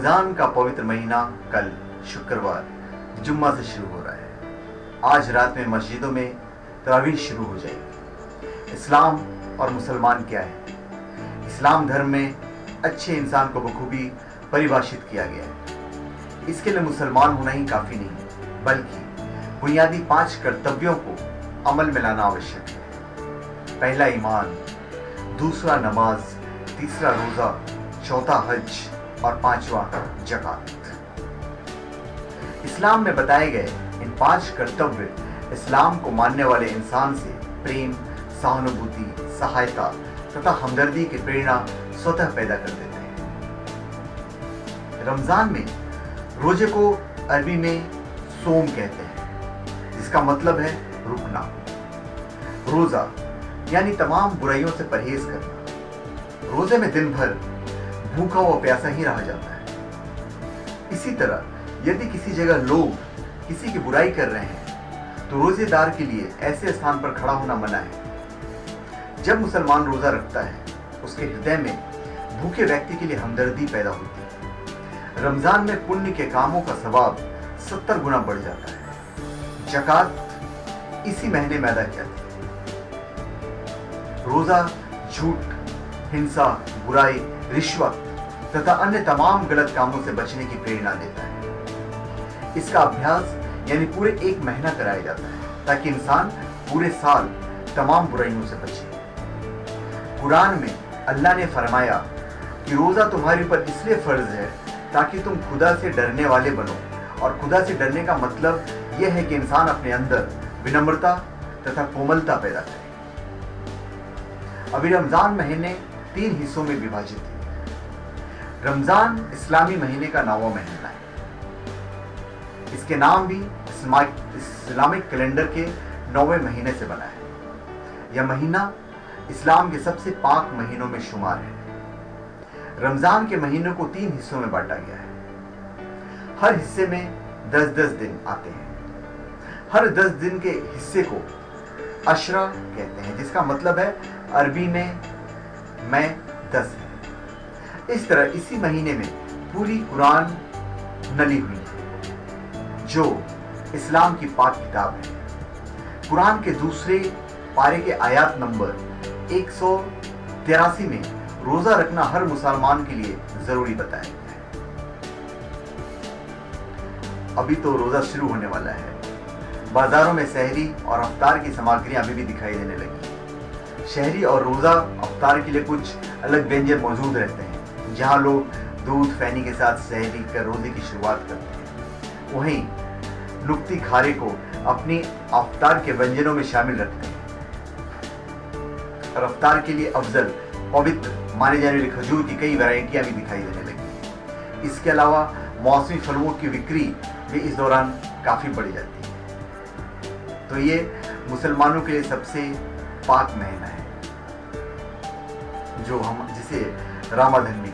रमजान का पवित्र महीना कल शुक्रवार जुम्मा से शुरू हो रहा है। आज रात में मस्जिदों में तरावीह शुरू हो जाएगी। इस्लाम और मुसलमान क्या है? इस्लाम धर्म में अच्छे इंसान को बखूबी परिभाषित किया गया है। इसके लिए मुसलमान होना ही काफी नहीं, बल्कि बुनियादी 5 कर्तव्यों को अमल में लाना आवश्यक है। पहला ईमान, दूसरा नमाज, तीसरा रोजा, चौथा हज और 5वां ज़कात। इस्लाम में बताए गए इन 5 कर्तव्य इस्लाम को मानने वाले इंसान से प्रेम, सहानुभूति, सहायता तथा हमदर्दी की प्रेरणा स्वतः पैदा कर देते हैं। रमजान में रोजे को अरबी में सोम कहते हैं, जिसका मतलब है रुकना। रोजा यानी तमाम बुराइयों से परहेज करना। रोजे में दिन भर भूखा व प्यासा ही रहा जाता है। इसी तरह यदि किसी जगह लोग किसी की बुराई कर रहे हैं तो रोजेदार के लिए ऐसे स्थान पर खड़ा होना मना है। जब मुसलमान रोजा रखता है, उसके हृदय में भूखे व्यक्ति के लिए हमदर्दी पैदा होती है। रमजान में पुण्य के कामों का सवाब 70 गुना बढ़ जाता है। ज़कात इसी महीने में अदा किया जाता है। रोजा झूठ, हिंसा, बुराई, रिश्वत तथा अन्य तमाम गलत कामों से बचने की प्रेरणा देता है। इसका अभ्यास यानी पूरे 1 महीना कराया जाता है ताकि इंसान पूरे साल तमाम बुराइयों से बचे। कुरान में अल्लाह ने फरमाया कि रोजा तुम्हारे ऊपर इसलिए फर्ज है ताकि तुम खुदा से डरने वाले बनो। और खुदा से डरने का मतलब यह है कि इंसान अपने अंदर विनम्रता तथा कोमलता पैदा करे। अभी रमजान महीने 3 हिस्सों में विभाजित है। रमजान इस्लामी महीने का 9वां महीना है। इसके नाम भी इस्लामिक कैलेंडर के 9वें महीने से बना है। यह महीना इस्लाम के सबसे पाक महीनों में शुमार है। रमजान के महीनों को 3 हिस्सों में बांटा गया है। हर हिस्से में 10-10 दिन आते हैं। हर 10 दिन के हिस्से को अशरा कहते हैं, जिसका मतलब है अरबी में मैं 10 है। इस तरह इसी महीने में पूरी कुरान नली हुई है, जो इस्लाम की पाक किताब है। कुरान के दूसरे पारे के आयत नंबर 183 में रोजा रखना हर मुसलमान के लिए जरूरी बताया गया है। अभी तो रोजा शुरू होने वाला है। बाजारों में सहरी और अफ्तार की सामग्रियां अभी भी दिखाई देने लगी। शहरी और रोजा अफ्तार के लिए कुछ अलग व्यंजन मौजूद रहते हैं, जहां लोग दूध फैनी के साथ सहरी कर रोजे की शुरुआत करते हैं। वहीं नुक्ती खारे को अपनी अफ्तार के व्यंजनों में शामिल रखते हैं। और अफ्तार के लिए अफजल पवित्र माने जाने वाली खजूर की कई वैरायटियां भी दिखाई देने लगी। इसके अलावा मौसमी फलों की बिक्री भी इस दौरान काफी बढ़ जाती है। तो ये मुसलमानों के लिए सबसे पाक महीना है, जो हम जिसे रमजान भी